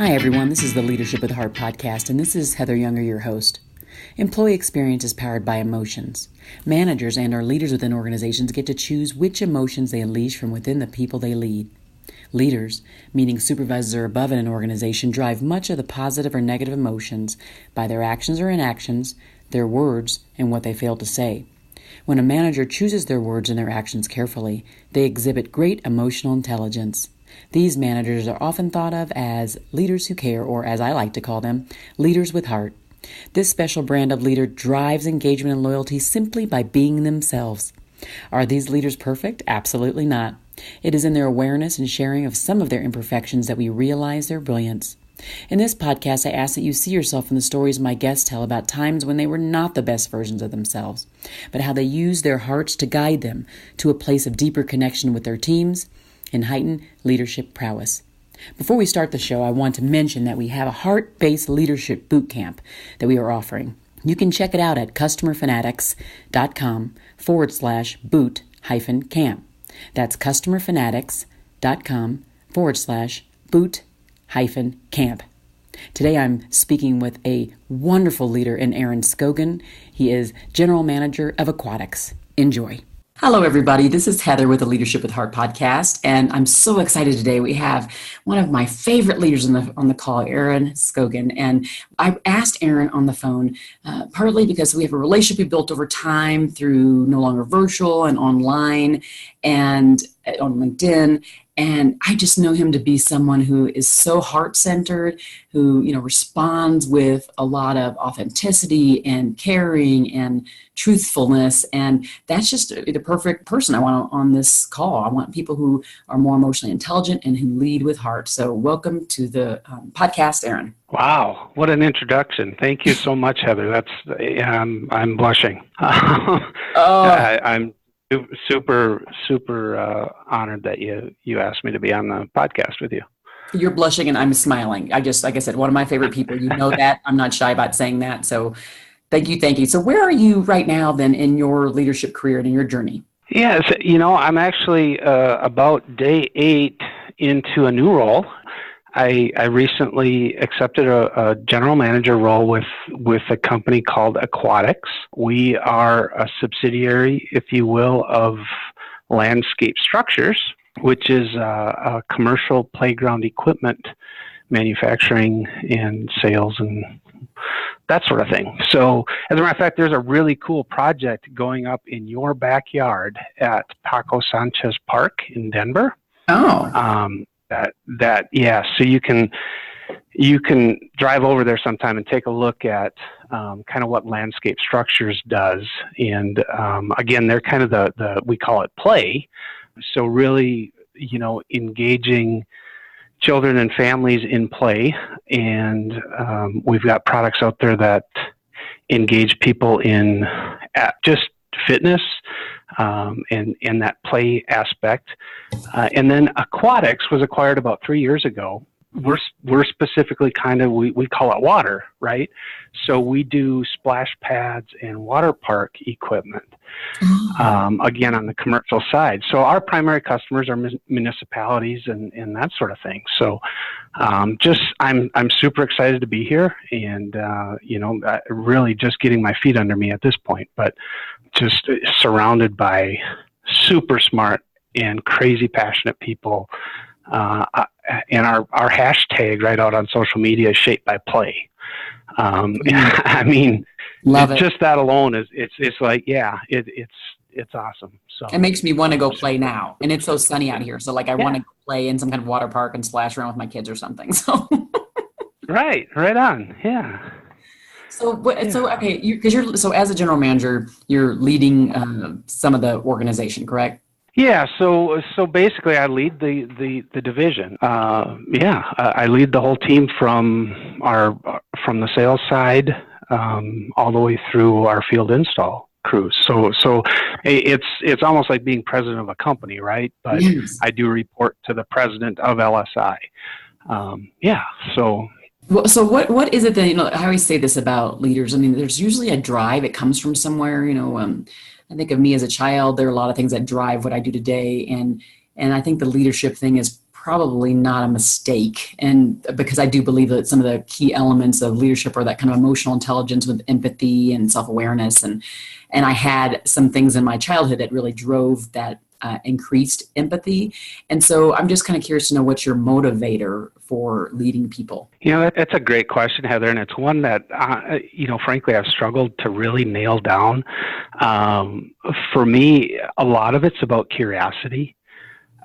Hi, everyone. This is the Leadership with Heart podcast, and this is Heather Younger, your host. Employee experience is powered by emotions. Managers and our leaders within organizations get to choose which emotions they unleash from within the people they lead. Leaders, meaning supervisors or above in an organization, drive much of the positive or negative emotions by their actions or inactions, their words, and what they fail to say. When a manager chooses their words and their actions carefully, they exhibit great emotional intelligence. These managers are often thought of as leaders who care, or as I like to call them, leaders with heart. This special brand of leader drives engagement and loyalty simply by being themselves. Are these leaders perfect? Absolutely not. It is in their awareness and sharing of some of their imperfections that we realize their brilliance. In this podcast, I ask that you see yourself in the stories my guests tell about times when they were not the best versions of themselves, but how they used their hearts to guide them to a place of deeper connection with their teams and heightened leadership prowess. Before we start the show, I want to mention that we have a heart-based leadership boot camp that we are offering. You can check it out at customerfanatics.com/boot-camp. That's customerfanatics.com/boot-camp. Today I'm speaking with a wonderful leader in Aaron Skogen. He is General Manager of Aquatix. Enjoy. Hello, everybody. This is Heather with the Leadership with Heart podcast, and I'm so excited today. We have one of my favorite leaders on the call, Aaron Skogen, and I asked Aaron on the phone partly because we have a relationship we built over time through no longer virtual and online and on LinkedIn. And I just know him to be someone who is so heart-centered, who, responds with a lot of authenticity and caring and truthfulness. And that's just the perfect person I want on this call. I want people who are more emotionally intelligent and who lead with heart. So welcome to the podcast, Aaron. Wow, what an introduction. Thank you so much, Heather. I'm blushing. I'm super honored that you asked me to be on the podcast with you. You're blushing and I'm smiling. Like I said, one of my favorite people. You know that. I'm not shy about saying that. So thank you. So where are you right now then in your leadership career and in your journey? Yes, I'm actually about day 8 into a new role. I recently accepted a general manager role with a company called Aquatix. We are a subsidiary, if you will, of Landscape Structures, which is a commercial playground equipment manufacturing and sales and that sort of thing. So, as a matter of fact, there's a really cool project going up in your backyard at Paco Sanchez Park in Denver. Oh. So you can drive over there sometime and take a look at kind of what Landscape Structures does. And again, they're kind of we call it play. So really, engaging children and families in play. And we've got products out there that engage people in just fitness, and that play aspect. And then Aquatix was acquired about 3 years ago. We're specifically we call it water, right? So we do splash pads and water park equipment, again, on the commercial side. So our primary customers are municipalities and that sort of thing. So I'm super excited to be here and, really just getting my feet under me at this point, but just surrounded by super smart and crazy passionate people. And our hashtag right out on social media is shaped by play. I mean, Love it. Just that alone it's like, it's awesome. So it makes me want to go play now, and it's so sunny out here. So I want to go play in some kind of water park and splash around with my kids or something. So right on. Yeah. So as a general manager, you're leading some of the organization, correct? Yeah, so basically I lead the division. I lead the whole team from the sales side all the way through our field install crews. So it's almost like being president of a company, right? But yes. I do report to the president of LSI. So what is it that, I always say this about leaders. I mean, there's usually a drive. It comes from somewhere, I think of me as a child. There are a lot of things that drive what I do today. And I think the leadership thing is probably not a mistake. And because I do believe that some of the key elements of leadership are that kind of emotional intelligence with empathy and self-awareness. And I had some things in my childhood that really drove that increased empathy. And so I'm just kind of curious to know what's your motivator for leading people. That's a great question, Heather, and it's one that, frankly, I've struggled to really nail down. For me, a lot of it's about curiosity.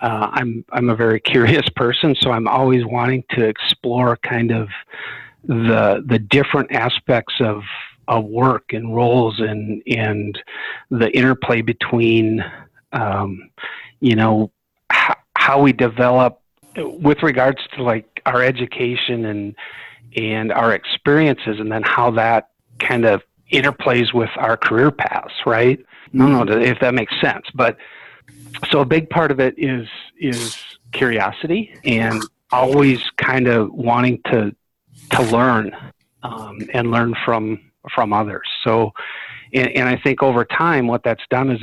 I'm a very curious person, so I'm always wanting to explore kind of the different aspects of work and roles and the interplay between how we develop with regards to like our education and our experiences, and then how that kind of interplays with our career paths, right? I don't know if that makes sense, but so a big part of it is curiosity and always kind of wanting to learn and learn from others. So, and I think over time, what that's done is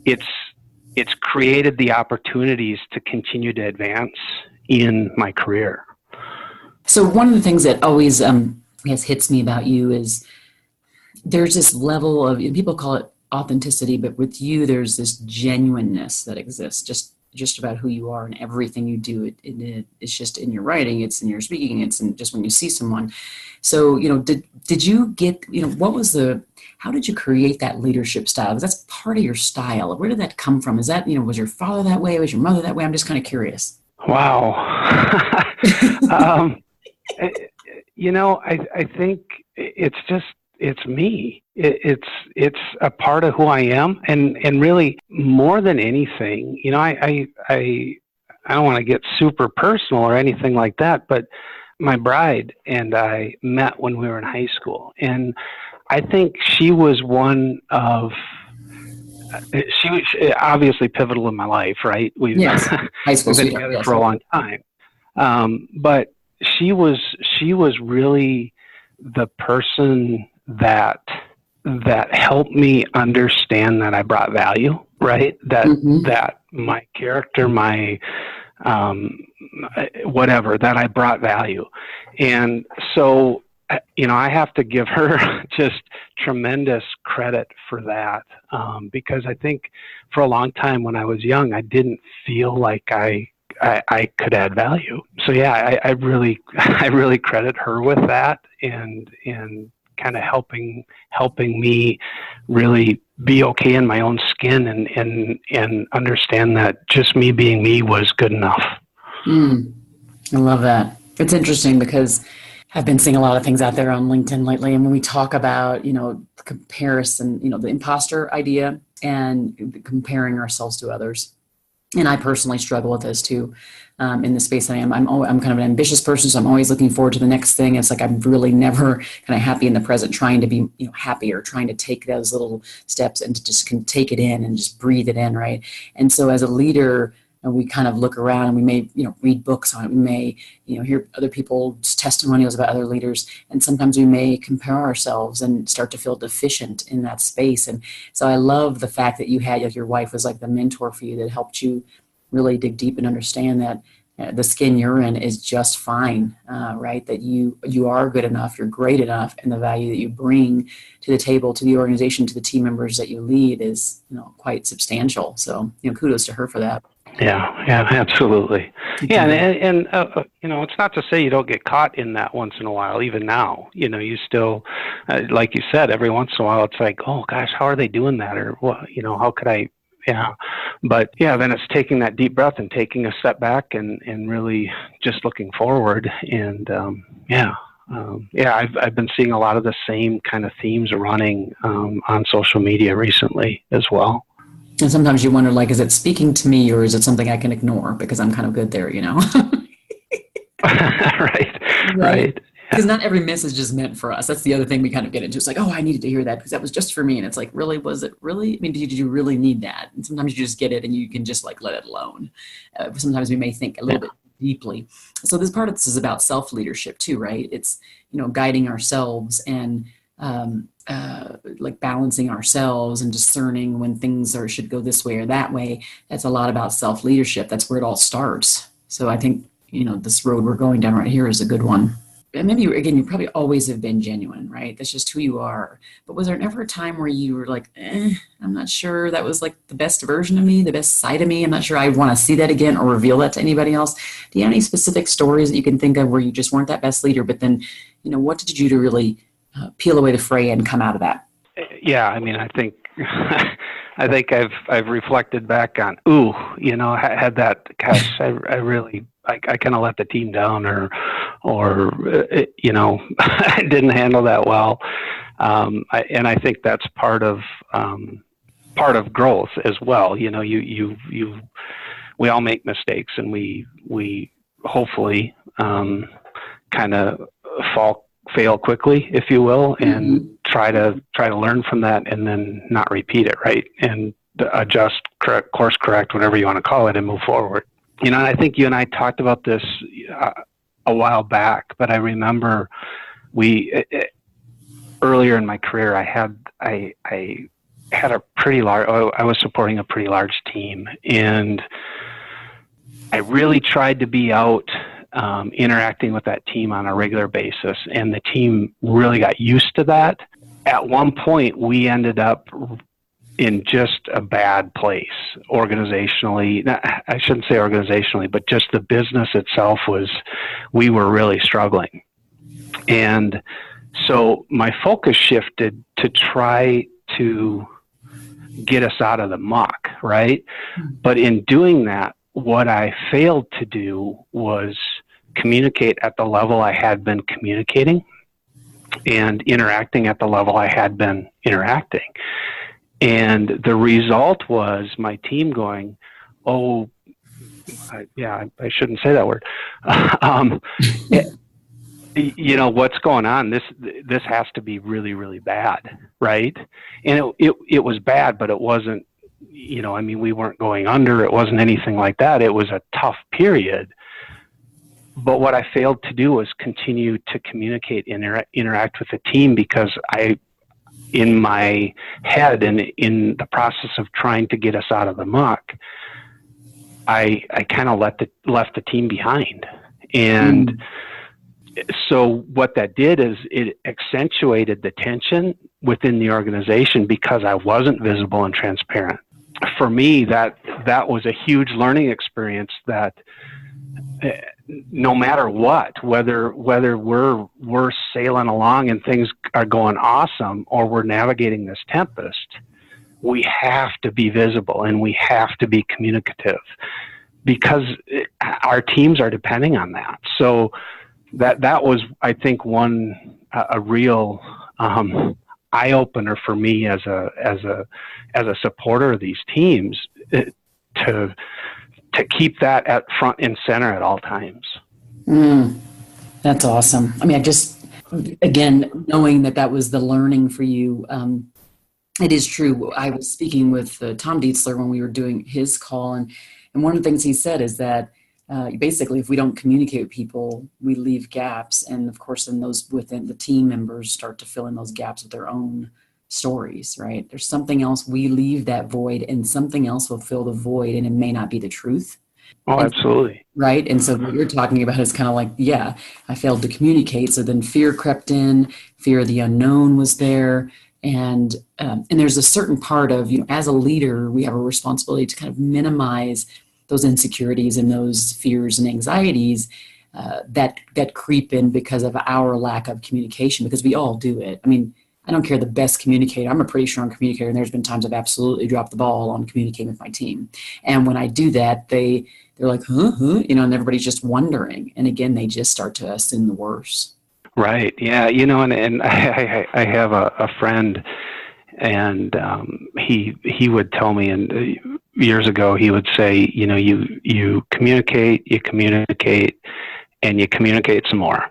it's created the opportunities to continue to advance in my career. So one of the things that always hits me about you is there's this level of, people call it authenticity, but with you, there's this genuineness that exists just about who you are and everything you do. It's just in your writing, it's in your speaking, it's in just when you see someone. So, did you get, how did you create that leadership style? Because that's part of your style. Where did that come from? Is that, was your father that way? Was your mother that way? I'm just kind of curious. Wow. I think it's me. It's a part of who I am, and really more than anything, I don't want to get super personal or anything like that, but my bride and I met when we were in high school, and I think she was one of she was obviously pivotal in my life, right? Yes. High school we've been together for a long time, but she was really the person that helped me understand that I brought value, right? That my character, my whatever, that I brought value. And so, I have to give her just tremendous credit for that, because I think for a long time when I was young, I didn't feel like I could add value. So yeah, I really credit her with that, and kind of helping me really be okay in my own skin and understand that just me being me was good enough. I love that. It's interesting because I've been seeing a lot of things out there on LinkedIn lately, and when we talk about, comparison, the imposter idea and comparing ourselves to others. And I personally struggle with this too, in the space I am. I'm kind of an ambitious person, so I'm always looking forward to the next thing. It's like I'm really never kind of happy in the present, trying to be happier, trying to take those little steps and to just take it in and just breathe it in, right? And so as a leader, we kind of look around and we may read books on it. We may hear other people's testimonials about other leaders, and sometimes we may compare ourselves and start to feel deficient in that space. And so I love the fact that you had, your wife was like the mentor for you that helped you really dig deep and understand that the skin you're in is just fine, right? That you are good enough, you're great enough, and the value that you bring to the table, to the organization, to the team members that you lead is quite substantial. So kudos to her for that. Yeah, absolutely. Yeah, and it's not to say you don't get caught in that once in a while. Even now, you still, like you said, every once in a while, it's like, oh gosh, how are they doing that? Or what? How could I? Yeah, but yeah, then it's taking that deep breath and taking a step back and really just looking forward. And I've been seeing a lot of the same kind of themes running on social media recently as well. And sometimes you wonder, like, is it speaking to me or is it something I can ignore because I'm kind of good there, Right. Because not every message is meant for us. That's the other thing we kind of get into. It's like, oh, I needed to hear that because that was just for me. And it's like, really, was it really? I mean, did you really need that? And sometimes you just get it and you can just like let it alone. Sometimes we may think a little bit deeply. So this part of this is about self-leadership too, right? It's, guiding ourselves and like balancing ourselves and discerning when things should go this way or that way. That's a lot about self-leadership. That's where it all starts. So I think, this road we're going down right here is a good one. And maybe, again, you probably always have been genuine, right? That's just who you are. But was there ever a time where you were like, I'm not sure that was like the best version of me, the best side of me. I'm not sure I want to see that again or reveal that to anybody else. Do you have any specific stories that you can think of where you just weren't that best leader, but then, what did you do to really peel away the fray and come out of that? Yeah, I mean, I think I've reflected back on, had that, gosh, I really, I kind of let the team down, or I didn't handle that well. And I think that's part of growth as well. We all make mistakes, and we hopefully kind of fail quickly, if you will, and try to learn from that, and then not repeat it, right? And adjust, course correct, whatever you want to call it, and move forward. I think you and I talked about this a while back, but I remember earlier in my career, I had a pretty large, I was supporting a pretty large team, and I really tried to be out interacting with that team on a regular basis, and the team really got used to that. At one point, we ended up in just a bad place organizationally. I shouldn't say organizationally, but just the business itself we were really struggling. And so my focus shifted to try to get us out of the muck, right? But in doing that, what I failed to do was communicate at the level I had been communicating and interacting at the level I had been interacting. And the result was my team going, I shouldn't say that word. What's going on? This has to be really, really bad, right? And it was bad, but it wasn't, we weren't going under. It wasn't anything like that. It was a tough period. But what I failed to do was continue to communicate, interact with the team, because in my head and in the process of trying to get us out of the muck, I kind of left the team behind. And so what that did is it accentuated the tension within the organization because I wasn't visible and transparent. For me, that was a huge learning experience, that no matter what, whether we're sailing along and things are going awesome, or we're navigating this tempest, we have to be visible and we have to be communicative, because our teams are depending on that. So that was, I think, a real eye opener for me as a supporter of these teams, to keep that at front and center at all times. That's awesome. I mean, I just, again, knowing that was the learning for you. It is true. I was speaking with Tom Dietzler when we were doing his call, and one of the things he said is that basically, if we don't communicate with people, we leave gaps. And of course, then those within the team members start to fill in those gaps with their own stories, right? There's something else, we leave that void, and something else will fill the void, and it may not be the truth. Oh, absolutely. Right. And so what you're talking about is kind of like, I failed to communicate. So then fear crept in, fear of the unknown was there. And there's a certain part of, as a leader, we have a responsibility to kind of minimize those insecurities and those fears and anxieties that creep in because of our lack of communication, because we all do it. I mean, I don't care the best communicator. I'm a pretty strong communicator, and there's been times I've absolutely dropped the ball on communicating with my team. And when I do that, they're like, and everybody's just wondering. And again, they just start to assume the worst. Right. Yeah. And I have a friend, and he would tell me, and years ago, he would say, you communicate, and you communicate some more.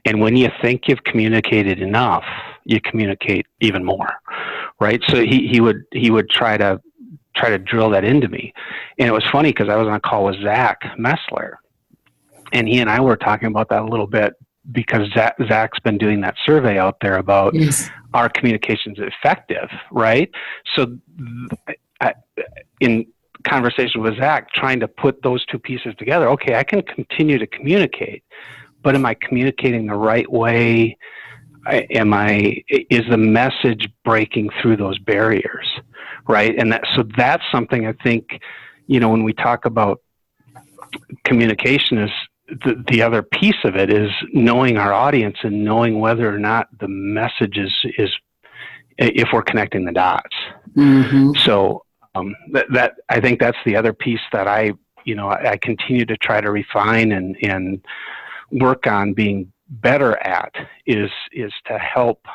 And when you think you've communicated enough, you communicate even more, right? So he would try to drill that into me. And it was funny because I was on a call with Zach Messler, and he and I were talking about that a little bit, because Zach's been doing that survey out there about our communication's effective, right? So in conversation with Zach, trying to put those two pieces together, okay, I can continue to communicate, but am I communicating the right way? Is the message breaking through those barriers, right? And that's something I think, when we talk about communication, is the other piece of it is knowing our audience and knowing whether or not the message is if we're connecting the dots. Mm-hmm. So that I think that's the other piece that I continue to try to refine and work on being better at is to help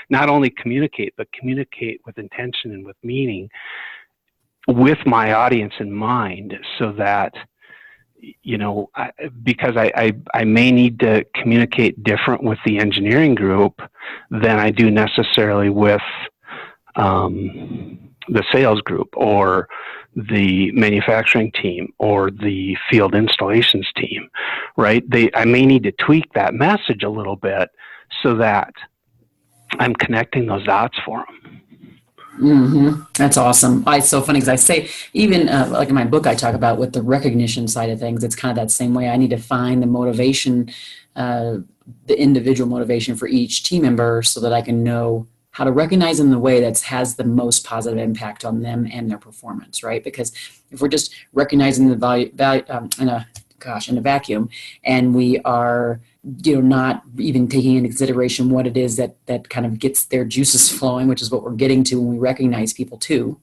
not only communicate, but communicate with intention and with meaning with my audience in mind, so that because I may need to communicate different with the engineering group than I do necessarily with the sales group or the manufacturing team or the field installations team, right? I may need to tweak that message a little bit so that I'm connecting those dots for them. Mm-hmm. That's awesome. It's so funny because I say, even like in my book, I talk about with the recognition side of things, it's kind of that same way. I need to find the motivation, the individual motivation for each team member, so that I can know how to recognize them in the way that has the most positive impact on them and their performance, right? Because if we're just recognizing the value in a vacuum, and we are not even taking into consideration what it is that kind of gets their juices flowing, which is what we're getting to when we recognize people too.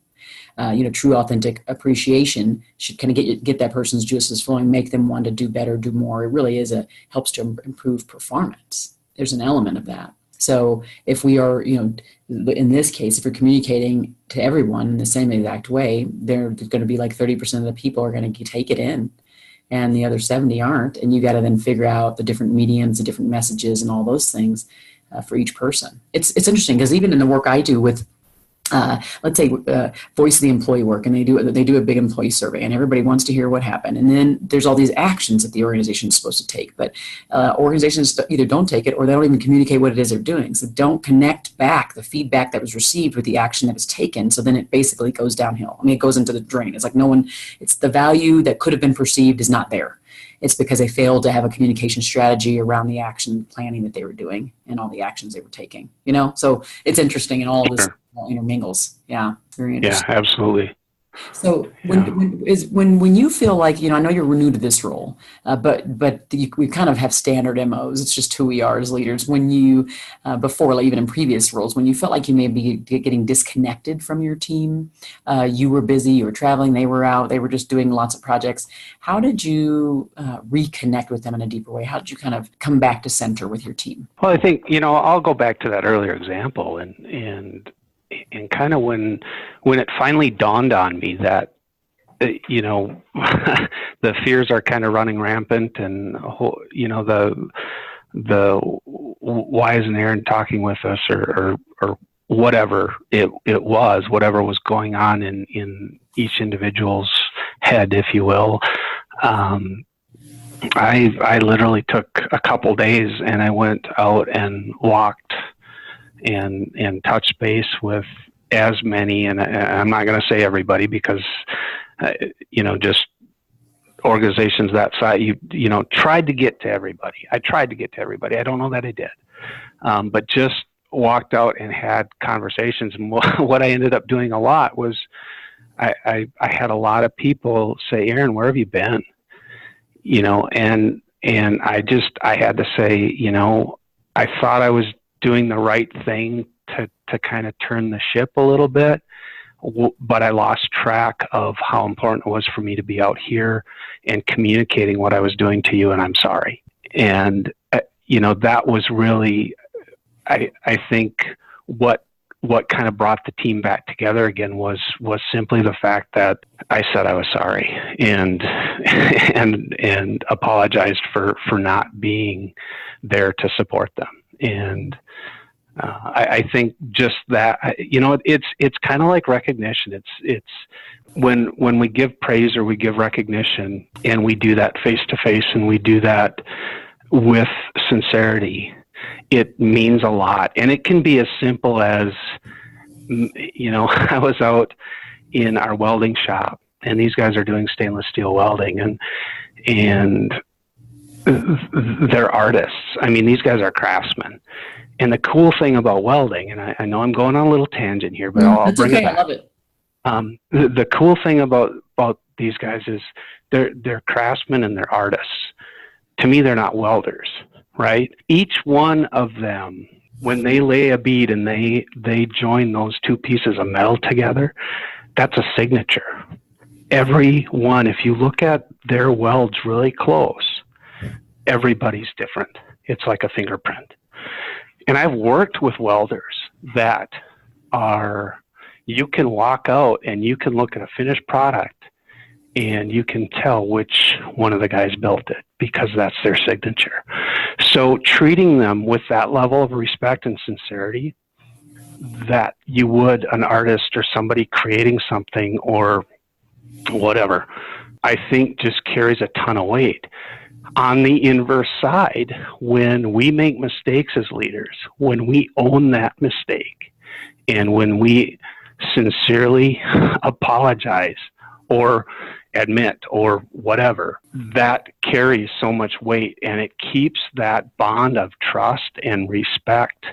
True authentic appreciation should kind of get that person's juices flowing, make them want to do better, do more. It really helps to improve performance. There's an element of that. So if we are, in this case, if we're communicating to everyone in the same exact way, they're going to be like 30% of the people are going to take it in, and the other 70 aren't. And you got to then figure out the different mediums, the different messages, and all those things for each person. It's interesting because even in the work I do with, let's say, voice of the employee work, and they do a big employee survey, and everybody wants to hear what happened. And then there's all these actions that the organization is supposed to take, but organizations either don't take it or they don't even communicate what it is they're doing. So don't connect back the feedback that was received with the action that was taken. So then it basically goes downhill. It goes into the drain. It's like it's the value that could have been perceived is not there. It's because they failed to have a communication strategy around the action planning that they were doing and all the actions they were taking. So it's interesting, and all of this intermingles. Yeah, very interesting. Yeah, absolutely. So when you feel like, I know you're new to this role, but we kind of have standard MOs. It's just who we are as leaders. When you, before, like even in previous roles, when you felt like you may be getting disconnected from your team, you were busy, you were traveling, they were out, they were just doing lots of projects. How did you reconnect with them in a deeper way? How did you kind of come back to center with your team? Well, I think, I'll go back to that earlier example and kind of when it finally dawned on me that, the fears are kind of running rampant, and, the why isn't Aaron talking with us or whatever it was, whatever was going on in each individual's head, if you will. I literally took a couple days and I went out and walked and touch base with as many, and I'm not going to say everybody because, just organizations that size, tried to get to everybody. I tried to get to everybody. I don't know that I did, but just walked out and had conversations. And what I ended up doing a lot was I had a lot of people say, Aaron, where have you been? And I had to say, I thought I was doing the right thing to kind of turn the ship a little bit, but I lost track of how important it was for me to be out here and communicating what I was doing to you, and I'm sorry. And, that was really, I think what kind of brought the team back together again was simply the fact that I said I was sorry and apologized for not being there to support them. And I think just that, it's kind of like recognition. It's when we give praise or we give recognition, and we do that face to face, and we do that with sincerity, it means a lot. And it can be as simple as, I was out in our welding shop, and these guys are doing stainless steel welding, and they're artists. I mean, these guys are craftsmen. And the cool thing about welding, and I know I'm going on a little tangent here, but I'll bring it back. I love it. The cool thing about these guys is they're craftsmen and they're artists. To me, they're not welders, right? Each one of them, when they lay a bead and they join those two pieces of metal together, that's a signature. Every one, if you look at their welds really close, everybody's different. It's like a fingerprint. And I've worked with welders that you can walk out and you can look at a finished product and you can tell which one of the guys built it because that's their signature. So treating them with that level of respect and sincerity that you would an artist or somebody creating something or whatever, I think just carries a ton of weight. On the inverse side, when we make mistakes as leaders, when we own that mistake, and when we sincerely apologize or admit or whatever, that carries so much weight, and it keeps that bond of trust and respect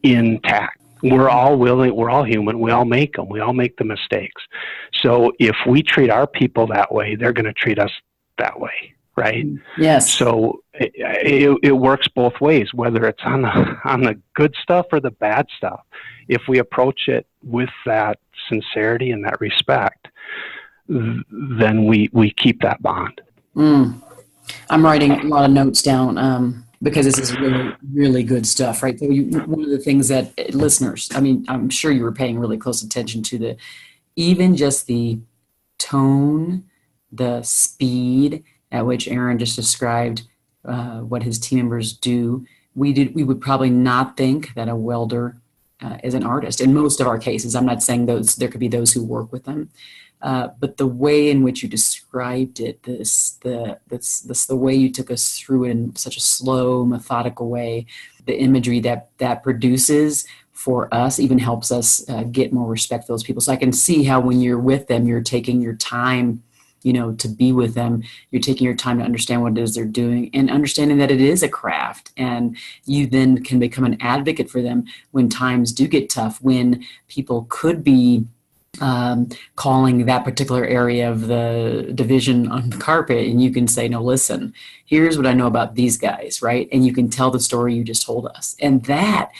intact. We're all willing, we're all human, we all make them, we all make the mistakes. So if we treat our people that way, they're going to treat us that way, right? Yes. So it works both ways, whether it's on the good stuff or the bad stuff. If we approach it with that sincerity and that respect, then we keep that bond. I'm writing a lot of notes down because this is really, really good stuff, right? So one of the things that listeners, I mean, I'm sure you were paying really close attention to even just the tone, the speed at which Aaron just described what his team members do. We would probably not think that a welder is an artist in most of our cases. I'm not saying there could be those who work with them. But the way in which you described it, the way you took us through it in such a slow, methodical way, the imagery that produces for us even helps us get more respect for those people. So I can see how when you're with them, you're taking your time, to be with them. You're taking your time to understand what it is they're doing and understanding that it is a craft. And you then can become an advocate for them when times do get tough, when people could be calling that particular area of the division on the carpet, and you can say, no, listen, here's what I know about these guys, right? And you can tell the story you just told us. And that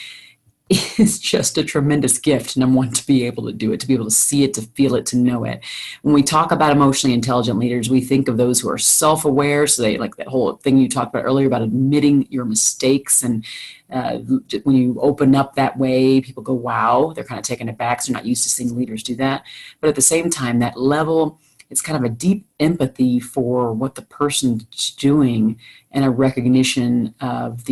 is just a tremendous gift, number one, to be able to do it, to be able to see it, to feel it, to know it. When we talk about emotionally intelligent leaders, we think of those who are self-aware. So they, like that whole thing you talked about earlier about admitting your mistakes. And when you open up that way, people go, wow, they're kind of taken aback. So they're not used to seeing leaders do that. But at the same time, that level, it's kind of a deep empathy for what the person's doing and a recognition of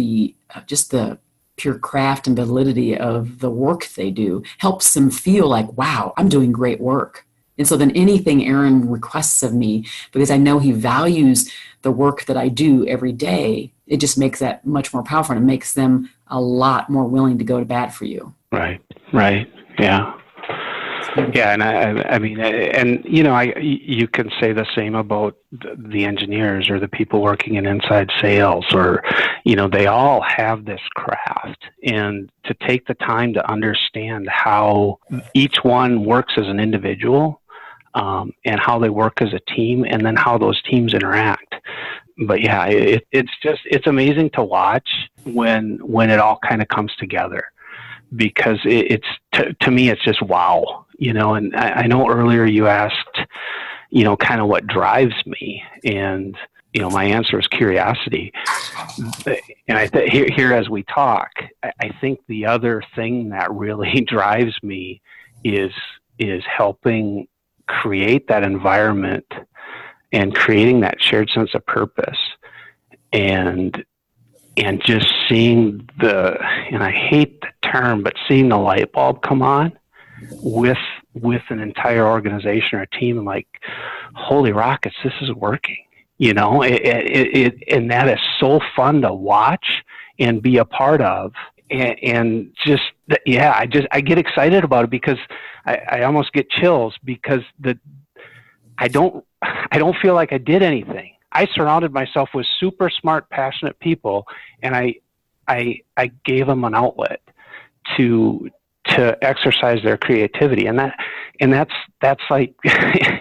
just the pure craft and validity of the work they do helps them feel like, wow, I'm doing great work. And so then anything Aaron requests of me, because I know he values the work that I do every day, it just makes that much more powerful, and it makes them a lot more willing to go to bat for you. Right. Yeah. Yeah, and I mean, and you can say the same about the engineers or the people working in inside sales, or they all have this craft, and to take the time to understand how each one works as an individual, and how they work as a team, and then how those teams interact. But yeah, it's amazing to watch when it all kind of comes together, because to me it's just wow. And I know earlier you asked, kind of what drives me, and my answer is curiosity. And I here as we talk, I think the other thing that really drives me is helping create that environment and creating that shared sense of purpose, and just seeing and I hate the term, but seeing the light bulb come on with an entire organization or a team, and like, holy rockets, this is working, and that is so fun to watch and be a part of. And just, yeah, I get excited about it because I almost get chills because I don't feel like I did anything. I surrounded myself with super smart, passionate people, and I gave them an outlet to exercise their creativity, and that's like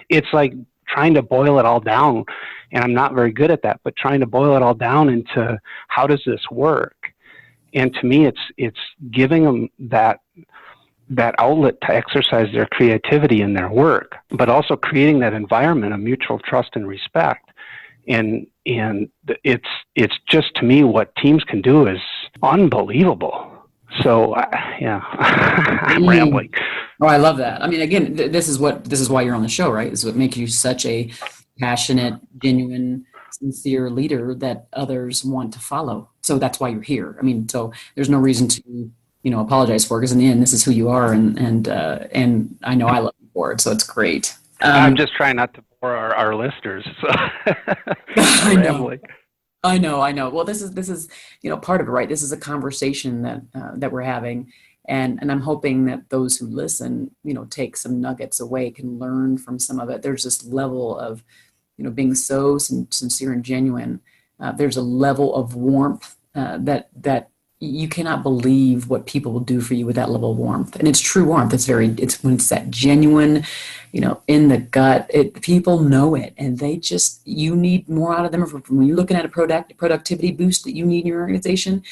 it's like trying to boil it all down, and I'm not very good at that, but trying to boil it all down into how does this work? And to me, it's giving them that outlet to exercise their creativity in their work, but also creating that environment of mutual trust and respect. And it's just, to me, what teams can do is unbelievable. So yeah, I'm rambling. Oh, I love that. I mean, again, this is why you're on the show, right? This is what makes you such a passionate, genuine, sincere leader that others want to follow. So that's why you're here. I mean, so there's no reason to, apologize for it, because in the end, this is who you are, and I know I love you for it. So it's great. I'm just trying not to bore our listeners. So I'm rambling. I know. Well, this is part of it, right? This is a conversation that we're having, and I'm hoping that those who listen, take some nuggets away, can learn from some of it. There's this level of, being so sincere and genuine. There's a level of warmth that you cannot believe what people will do for you with that level of warmth. And it's true warmth. It's when it's that genuine, in the gut, people know it, and you need more out of them. When you're looking at a productivity boost that you need in your organization,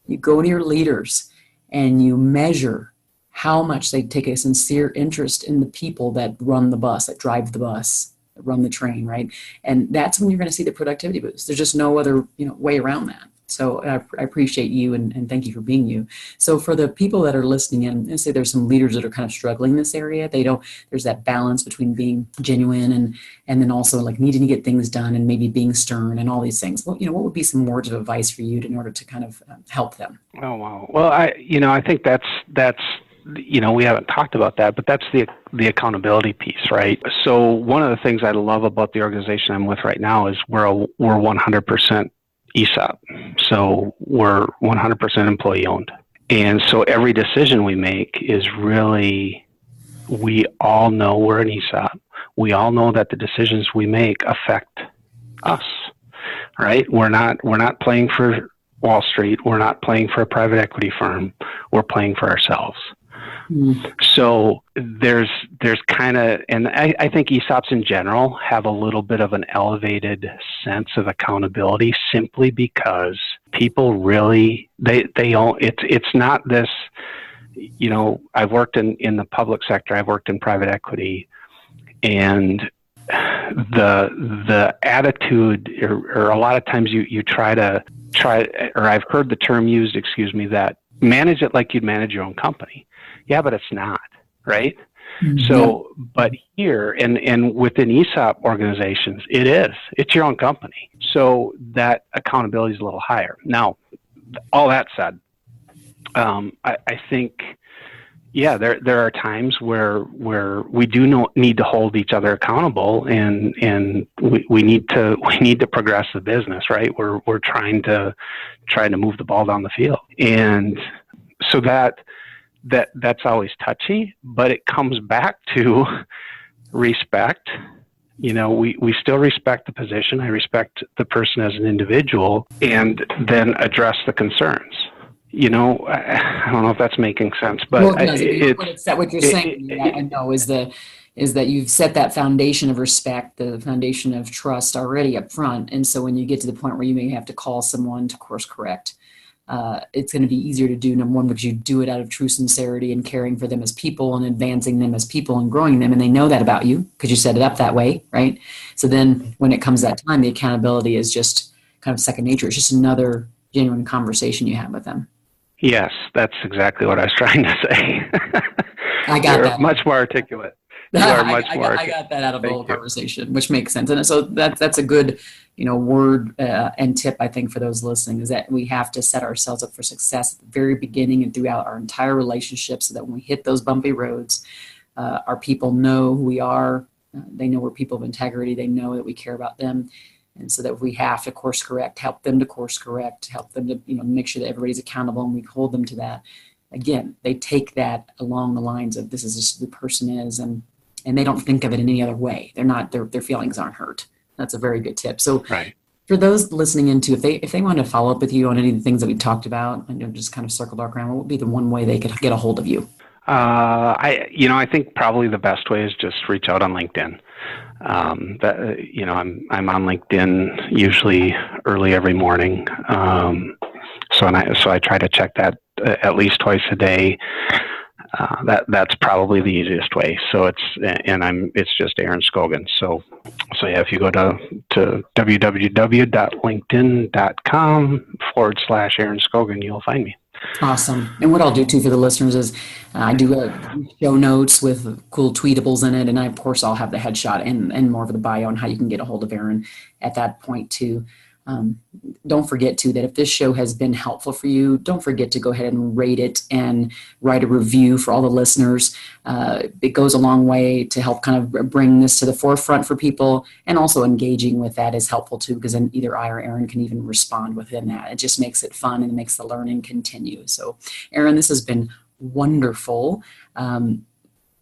you go to your leaders and you measure how much they take a sincere interest in the people that run the bus, that drive the bus, that run the train, right? And that's when you're going to see the productivity boost. There's just no other, way around that. So I appreciate you, and thank you for being you. So for the people that are listening in, and say there's some leaders that are kind of struggling in this area, there's that balance between being genuine and then also like needing to get things done and maybe being stern and all these things. Well, what would be some words of advice for you in order to kind of help them? Oh, wow. Well, I think that's we haven't talked about that, but that's the accountability piece, right? So one of the things I love about the organization I'm with right now is we're 100% ESOP. So we're 100% employee owned. And so every decision we make is really, we all know we're an ESOP. We all know that the decisions we make affect us, right? We're not playing for Wall Street. We're not playing for a private equity firm. We're playing for ourselves. So there's kind of, and I think ESOPs in general have a little bit of an elevated sense of accountability simply because people really, they don't, it's not this, I've worked in the public sector, I've worked in private equity, and the attitude, or a lot of times you or I've heard the term used, that manage it like you'd manage your own company. Yeah, but it's not, right? Mm-hmm. So, but here and within ESOP organizations, it's your own company. So that accountability is a little higher. Now, all that said, I think, yeah, there are times where we do need to hold each other accountable, and we need to progress the business, right? We're trying to move the ball down the field, and so that's always touchy, but it comes back to respect. We still respect the position. I respect the person as an individual, and then address the concerns. I don't know if that's making sense, but what you're saying, I know, is that you've set that foundation of respect, the foundation of trust already up front. And so when you get to the point where you may have to call someone to course correct, it's going to be easier to do, number one, because you do it out of true sincerity and caring for them as people and advancing them as people and growing them. And they know that about you because you set it up that way, right? So then when it comes that time, the accountability is just kind of second nature. It's just another genuine conversation you have with them. Yes, that's exactly what I was trying to say. I got that. Much more articulate. I got that out of the whole conversation, which makes sense. And so that's a good, word and tip, I think, for those listening, is that we have to set ourselves up for success at the very beginning and throughout our entire relationship, so that when we hit those bumpy roads, our people know who we are. They know we're people of integrity. They know that we care about them. And so that we have to course correct, help them to course correct, help them to, make sure that everybody's accountable and we hold them to that. Again, they take that along the lines of this is just who the person is, and they don't think of it in any other way. They're not, their feelings aren't hurt. That's a very good tip. So right. For those listening into, if they want to follow up with you on any of the things that we talked about and just kind of circle back around, what would be the one way they could get a hold of you? I think probably the best way is just reach out on LinkedIn. I'm on LinkedIn usually early every morning. So I try to check that at least twice a day. That's probably the easiest way. So it's just Aaron Skogen. So yeah, if you go to www.linkedin.com/Aaron Skogen, you'll find me. Awesome. And what I'll do too for the listeners is I do show notes with cool tweetables in it. And of course, I'll have the headshot and more of the bio on how you can get a hold of Aaron at that point too. Don't forget too that if this show has been helpful for you, don't forget to go ahead and rate it and write a review for all the listeners. It goes a long way to help kind of bring this to the forefront for people, and also engaging with that is helpful too, because then either I or Aaron can even respond within that. It just makes it fun and it makes the learning continue. So Aaron, this has been wonderful.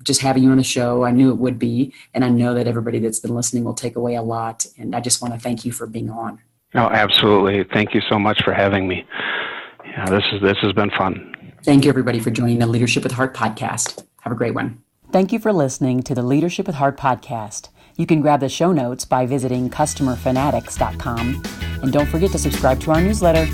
Just having you on the show, I knew it would be, and I know that everybody that's been listening will take away a lot. And I just want to thank you for being on. Oh, absolutely. Thank you so much for having me. Yeah, this has been fun. Thank you, everybody, for joining the Leadership with Heart podcast. Have a great one. Thank you for listening to the Leadership with Heart podcast. You can grab the show notes by visiting customerfanatics.com. And don't forget to subscribe to our newsletter.